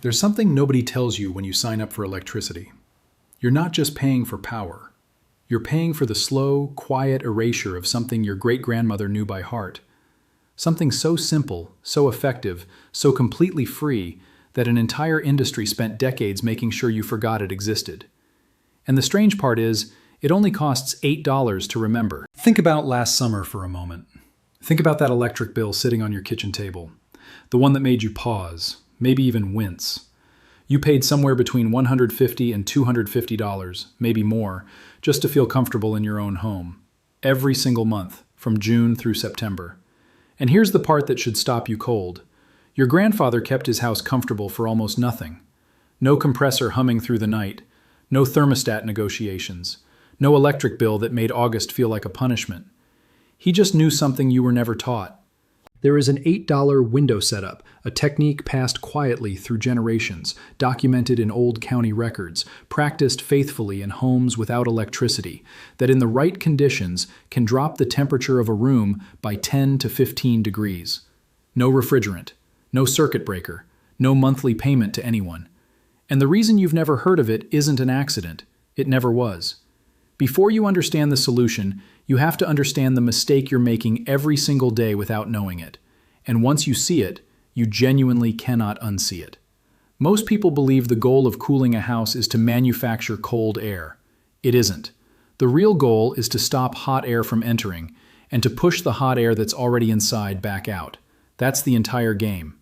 There's something nobody tells you when you sign up for electricity. You're not just paying for power. You're paying for the slow, quiet erasure of something your great-grandmother knew by heart. Something so simple, so effective, so completely free that an entire industry spent decades making sure you forgot it existed. And the strange part is, it only costs $8 to remember. Think about last summer for a moment. Think about that electric bill sitting on your kitchen table. The one that made you pause, maybe even wince. You paid somewhere between $150 and $250, maybe more, just to feel comfortable in your own home. Every single month, from June through September. And here's the part that should stop you cold. Your grandfather kept his house comfortable for almost nothing. No compressor humming through the night. No thermostat negotiations. No electric bill that made August feel like a punishment. He just knew something you were never taught. There is an $8 window setup, a technique passed quietly through generations, documented in old county records, practiced faithfully in homes without electricity, that in the right conditions can drop the temperature of a room by 10 to 15 degrees. No refrigerant, no circuit breaker, no monthly payment to anyone. And the reason you've never heard of it isn't an accident. It never was. Before you understand the solution, you have to understand the mistake you're making every single day without knowing it. And once you see it, you genuinely cannot unsee it. Most people believe the goal of cooling a house is to manufacture cold air. It isn't. The real goal is to stop hot air from entering and to push the hot air that's already inside back out. That's the entire game.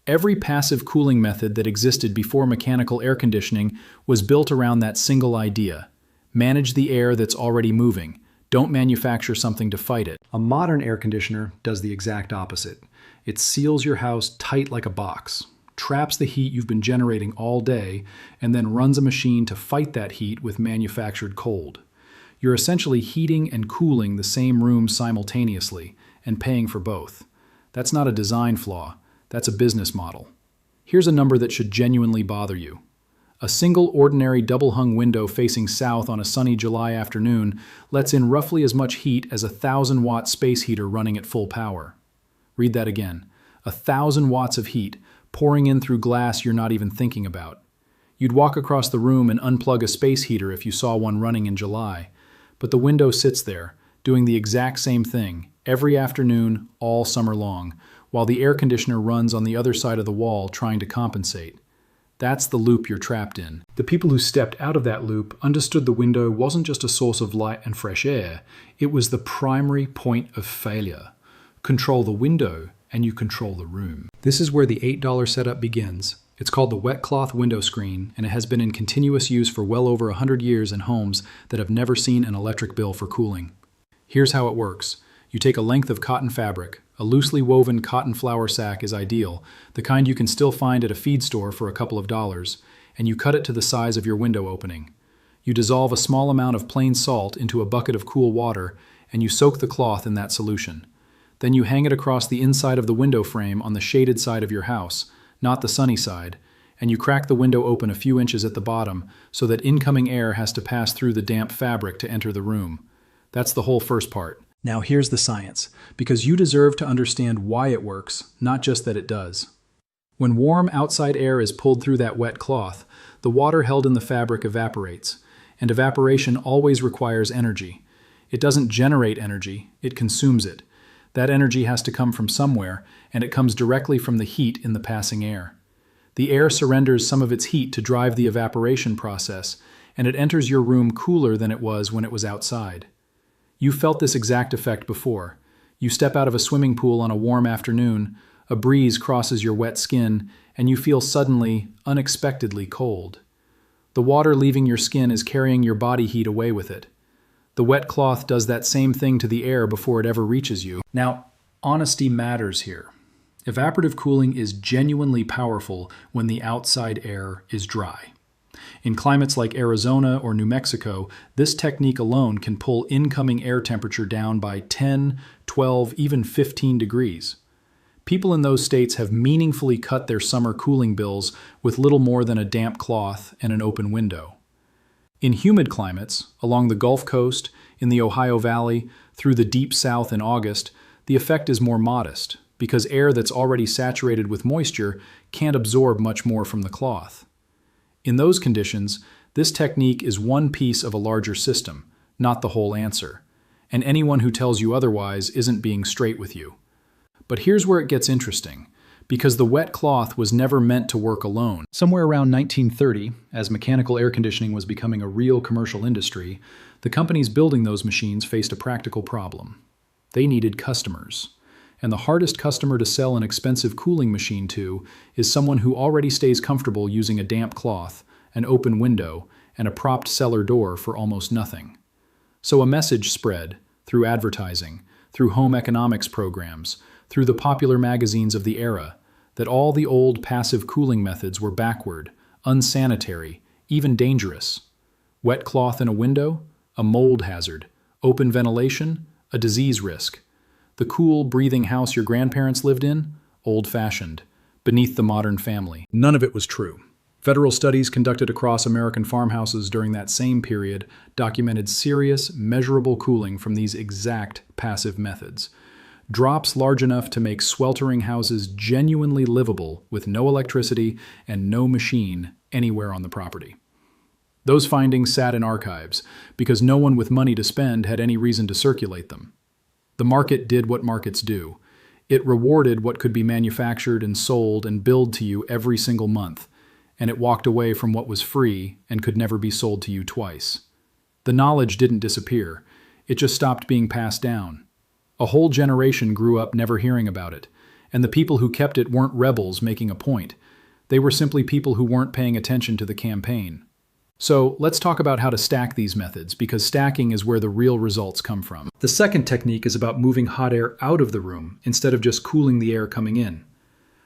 Every passive cooling method that existed before mechanical air conditioning was built around that single idea. Manage the air that's already moving. Don't manufacture something to fight it. A modern air conditioner does the exact opposite. It seals your house tight like a box, traps the heat you've been generating all day, and then runs a machine to fight that heat with manufactured cold. You're essentially heating and cooling the same room simultaneously and paying for both. That's not a design flaw. That's a business model. Here's a number that should genuinely bother you. A single ordinary double-hung window facing south on a sunny July afternoon lets in roughly as much heat as a 1,000-watt space heater running at full power. Read that again. 1,000 watts of heat pouring in through glass you're not even thinking about. You'd walk across the room and unplug a space heater if you saw one running in July. But the window sits there, doing the exact same thing, every afternoon, all summer long, while the air conditioner runs on the other side of the wall trying to compensate. That's the loop you're trapped in. The people who stepped out of that loop understood the window wasn't just a source of light and fresh air, it was the primary point of failure. Control the window, and you control the room. This is where the $8 setup begins. It's called the wet cloth window screen, and it has been in continuous use for well over 100 years in homes that have never seen an electric bill for cooling. Here's how it works. You take a length of cotton fabric. A loosely woven cotton flour sack is ideal, the kind you can still find at a feed store for a couple of dollars, and you cut it to the size of your window opening. You dissolve a small amount of plain salt into a bucket of cool water, and you soak the cloth in that solution. Then you hang it across the inside of the window frame on the shaded side of your house, not the sunny side, and you crack the window open a few inches at the bottom so that incoming air has to pass through the damp fabric to enter the room. That's the whole first part. Now here's the science, because you deserve to understand why it works, not just that it does. When warm outside air is pulled through that wet cloth, the water held in the fabric evaporates, and evaporation always requires energy. It doesn't generate energy, it consumes it. That energy has to come from somewhere, and it comes directly from the heat in the passing air. The air surrenders some of its heat to drive the evaporation process, and it enters your room cooler than it was when it was outside. You felt this exact effect before. You step out of a swimming pool on a warm afternoon, a breeze crosses your wet skin, and you feel suddenly, unexpectedly cold. The water leaving your skin is carrying your body heat away with it. The wet cloth does that same thing to the air before it ever reaches you. Now, honesty matters here. Evaporative cooling is genuinely powerful when the outside air is dry. In climates like Arizona or New Mexico, this technique alone can pull incoming air temperature down by 10, 12, even 15 degrees. People in those states have meaningfully cut their summer cooling bills with little more than a damp cloth and an open window. In humid climates, along the Gulf Coast, in the Ohio Valley, through the Deep South in August, the effect is more modest. because air that's already saturated with moisture can't absorb much more from the cloth. In those conditions, this technique is one piece of a larger system, not the whole answer, and anyone who tells you otherwise isn't being straight with you. But here's where it gets interesting, because the wet cloth was never meant to work alone. Somewhere around 1930, as mechanical air conditioning was becoming a real commercial industry, the companies building those machines faced a practical problem. They needed customers. And the hardest customer to sell an expensive cooling machine to is someone who already stays comfortable using a damp cloth, an open window, and a propped cellar door for almost nothing. So a message spread, through advertising, through home economics programs, through the popular magazines of the era, that all the old passive cooling methods were backward, unsanitary, even dangerous. Wet cloth in a window? A mold hazard. Open ventilation? A disease risk. The cool, breathing house your grandparents lived in? Old-fashioned, beneath the modern family. None of it was true. Federal studies conducted across American farmhouses during that same period documented serious, measurable cooling from these exact passive methods. Drops large enough to make sweltering houses genuinely livable with no electricity and no machine anywhere on the property. Those findings sat in archives because no one with money to spend had any reason to circulate them. The market did what markets do. It rewarded what could be manufactured and sold and billed to you every single month, and it walked away from what was free and could never be sold to you twice. The knowledge didn't disappear. It just stopped being passed down. A whole generation grew up never hearing about it, and the people who kept it weren't rebels making a point. They were simply people who weren't paying attention to the campaign. So let's talk about how to stack these methods, because stacking is where the real results come from. The second technique is about moving hot air out of the room instead of just cooling the air coming in.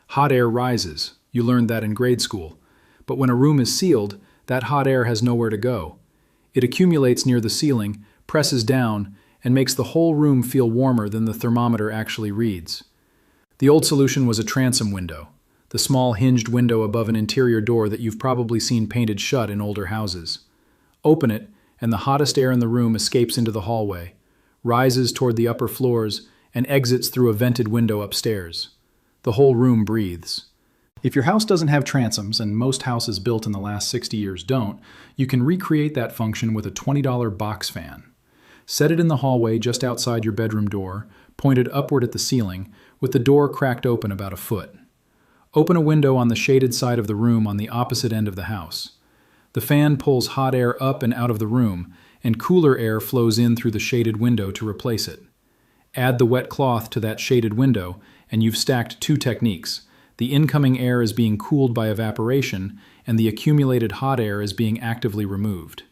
Hot air rises. You learned that in grade school. But when a room is sealed, that hot air has nowhere to go. It accumulates near the ceiling, presses down, and makes the whole room feel warmer than the thermometer actually reads. The old solution was a transom window, the small hinged window above an interior door that you've probably seen painted shut in older houses. Open it, and the hottest air in the room escapes into the hallway, rises toward the upper floors, and exits through a vented window upstairs. The whole room breathes. If your house doesn't have transoms, and most houses built in the last 60 years don't, you can recreate that function with a $20 box fan. Set it in the hallway just outside your bedroom door, pointed upward at the ceiling, with the door cracked open about a foot. Open a window on the shaded side of the room on the opposite end of the house. The fan pulls hot air up and out of the room, and cooler air flows in through the shaded window to replace it. Add the wet cloth to that shaded window, and you've stacked two techniques. The incoming air is being cooled by evaporation, and the accumulated hot air is being actively removed.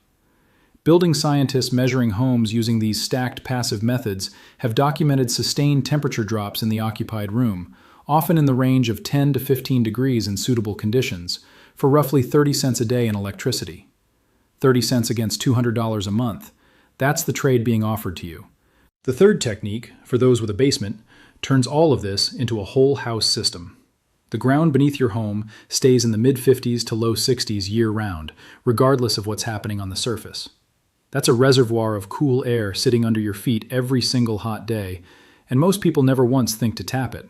Building scientists measuring homes using these stacked passive methods have documented sustained temperature drops in the occupied room, often in the range of 10 to 15 degrees in suitable conditions, for roughly 30 cents a day in electricity. 30 cents against $200 a month. That's the trade being offered to you. The third technique, for those with a basement, turns all of this into a whole house system. The ground beneath your home stays in the mid-50s to low 60s year-round, regardless of what's happening on the surface. That's a reservoir of cool air sitting under your feet every single hot day, and most people never once think to tap it.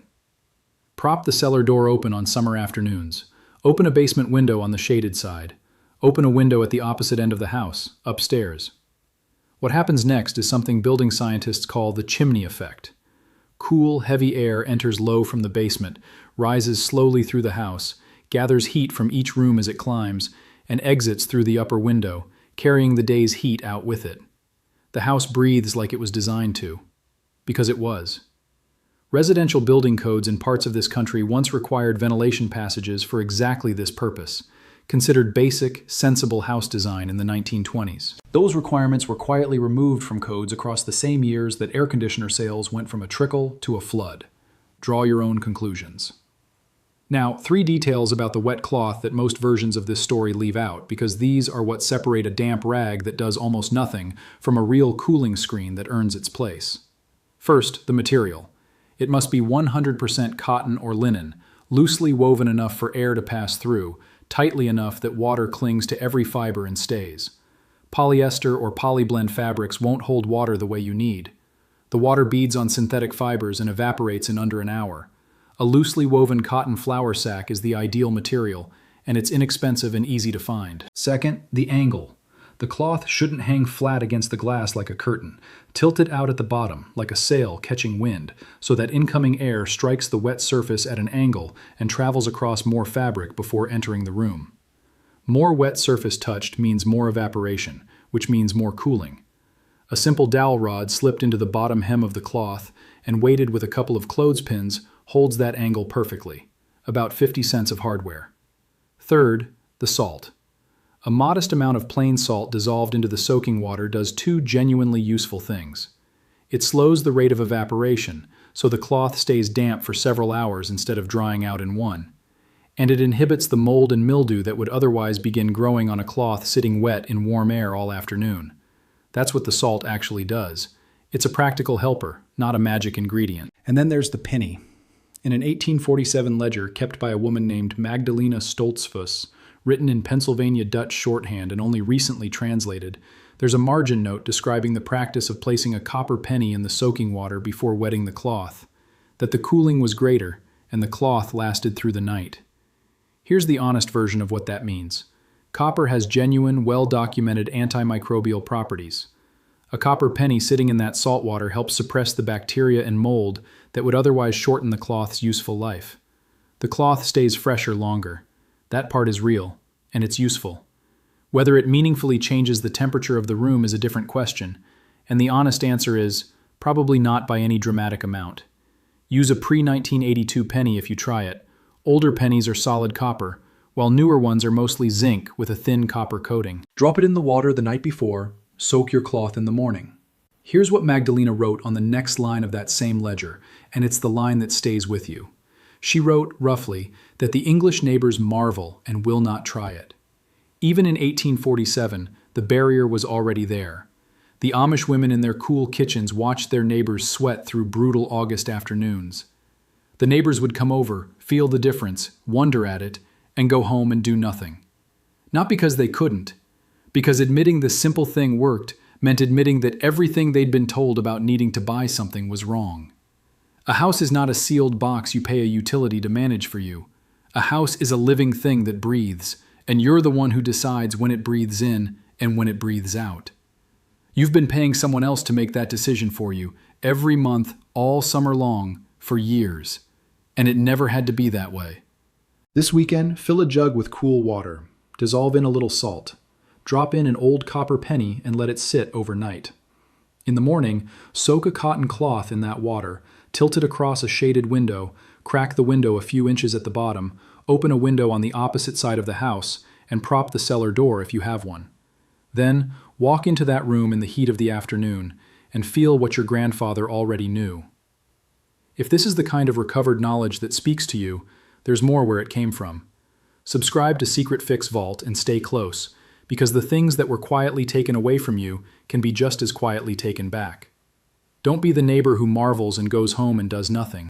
Prop the cellar door open on summer afternoons. Open a basement window on the shaded side. Open a window at the opposite end of the house, upstairs. What happens next is something building scientists call the chimney effect. Cool, heavy air enters low from the basement, rises slowly through the house, gathers heat from each room as it climbs, and exits through the upper window, carrying the day's heat out with it. The house breathes like it was designed to. Because it was. Residential building codes in parts of this country once required ventilation passages for exactly this purpose, considered basic, sensible house design in the 1920s. Those requirements were quietly removed from codes across the same years that air conditioner sales went from a trickle to a flood. Draw your own conclusions. Now, 3 details about the wet cloth that most versions of this story leave out, because these are what separate a damp rag that does almost nothing from a real cooling screen that earns its place. First, the material. It must be 100% cotton or linen, loosely woven enough for air to pass through, tightly enough that water clings to every fiber and stays. Polyester or polyblend fabrics won't hold water the way you need. The water beads on synthetic fibers and evaporates in under an hour. A loosely woven cotton flour sack is the ideal material, and it's inexpensive and easy to find. Second, the angle. The cloth shouldn't hang flat against the glass like a curtain. Tilt it out at the bottom, like a sail catching wind, so that incoming air strikes the wet surface at an angle and travels across more fabric before entering the room. More wet surface touched means more evaporation, which means more cooling. A simple dowel rod slipped into the bottom hem of the cloth and weighted with a couple of clothespins holds that angle perfectly, about 50 cents of hardware. Third, the salt. A modest amount of plain salt dissolved into the soaking water does two genuinely useful things. It slows the rate of evaporation, so the cloth stays damp for several hours instead of drying out in one. And it inhibits the mold and mildew that would otherwise begin growing on a cloth sitting wet in warm air all afternoon. That's what the salt actually does. It's a practical helper, not a magic ingredient. And then there's the penny. In an 1847 ledger kept by a woman named Magdalena Stoltzfus, written in Pennsylvania Dutch shorthand and only recently translated, there's a margin note describing the practice of placing a copper penny in the soaking water before wetting the cloth, that the cooling was greater and the cloth lasted through the night. Here's the honest version of what that means. Copper has genuine, well-documented antimicrobial properties. A copper penny sitting in that salt water helps suppress the bacteria and mold that would otherwise shorten the cloth's useful life. The cloth stays fresher longer. That part is real, and it's useful. Whether it meaningfully changes the temperature of the room is a different question, and the honest answer is, probably not by any dramatic amount. Use a pre-1982 penny if you try it. Older pennies are solid copper, while newer ones are mostly zinc with a thin copper coating. Drop it in the water the night before, soak your cloth in the morning. Here's what Magdalena wrote on the next line of that same ledger, and it's the line that stays with you. She wrote, roughly, that the English neighbors marvel and will not try it. Even in 1847, the barrier was already there. The Amish women in their cool kitchens watched their neighbors sweat through brutal August afternoons. The neighbors would come over, feel the difference, wonder at it, and go home and do nothing. Not because they couldn't, because admitting the simple thing worked meant admitting that everything they'd been told about needing to buy something was wrong. A house is not a sealed box you pay a utility to manage for you. A house is a living thing that breathes, and you're the one who decides when it breathes in and when it breathes out. You've been paying someone else to make that decision for you, every month, all summer long, for years. And it never had to be that way. This weekend, fill a jug with cool water. Dissolve in a little salt. Drop in an old copper penny and let it sit overnight. In the morning, soak a cotton cloth in that water, tilt it across a shaded window, crack the window a few inches at the bottom, open a window on the opposite side of the house, and prop the cellar door if you have one. Then, walk into that room in the heat of the afternoon and feel what your grandfather already knew. If this is the kind of recovered knowledge that speaks to you, there's more where it came from. Subscribe to Secret Fix Vault and stay close, because the things that were quietly taken away from you can be just as quietly taken back. Don't be the neighbor who marvels and goes home and does nothing.